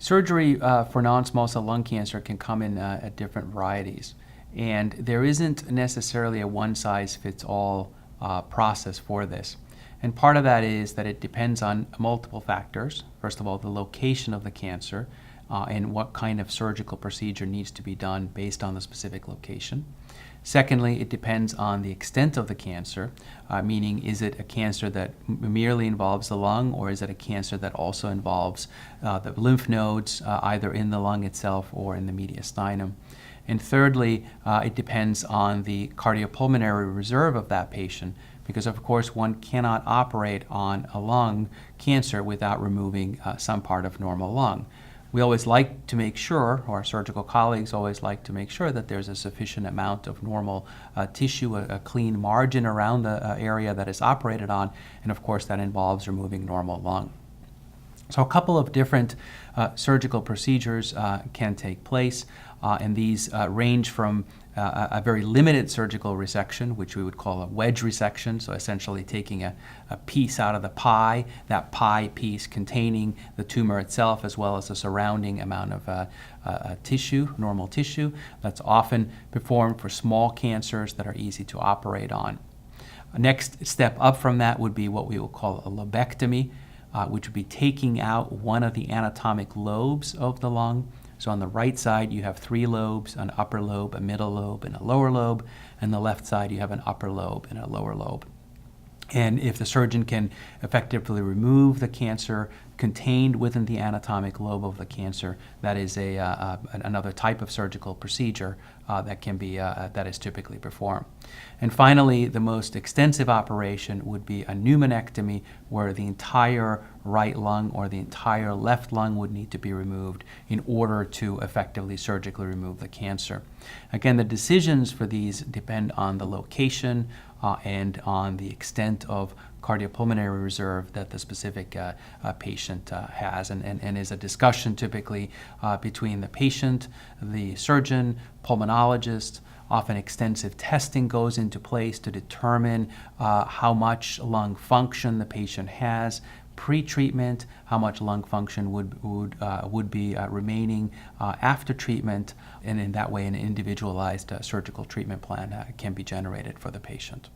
Surgery for non-small cell lung cancer can come in at different varieties, and there isn't necessarily a one-size-fits-all process for this. And part of that is that it depends on multiple factors. First of all, the location of the cancer and what kind of surgical procedure needs to be done based on the specific location. Secondly, it depends on the extent of the cancer, meaning is it a cancer that merely involves the lung, or is it a cancer that also involves the lymph nodes, either in the lung itself or in the mediastinum. And thirdly, it depends on the cardiopulmonary reserve of that patient, because of course one cannot operate on a lung cancer without removing some part of normal lung. We always like to make sure, or our surgical colleagues always like to make sure, that there's a sufficient amount of normal tissue, a clean margin around the area that is operated on, and of course that involves removing normal lung. So a couple of different surgical procedures can take place, and these range from a very limited surgical resection, which we would call a wedge resection, so essentially taking a piece out of the pie, that pie piece containing the tumor itself as well as the surrounding amount of tissue, normal tissue. That's often performed for small cancers that are easy to operate on. Next step up from that would be what we will call a lobectomy, which would be taking out one of the anatomic lobes of the lung. So on the right side, you have 3 lobes, an upper lobe, a middle lobe, and a lower lobe. And the left side, you have an upper lobe and a lower lobe. And if the surgeon can effectively remove the cancer contained within the anatomic lobe of the cancer, that is another type of surgical procedure that is typically performed. And finally, the most extensive operation would be a pneumonectomy, where the entire right lung or the entire left lung would need to be removed in order to effectively surgically remove the cancer. Again, the decisions for these depend on the location and on the extent of cardiopulmonary reserve that the specific patient has, and is a discussion typically between the patient, the surgeon, pulmonologist. Often extensive testing goes into place to determine how much lung function the patient has. Pre-treatment, how much lung function would be remaining after treatment, and in that way an individualized surgical treatment plan can be generated for the patient.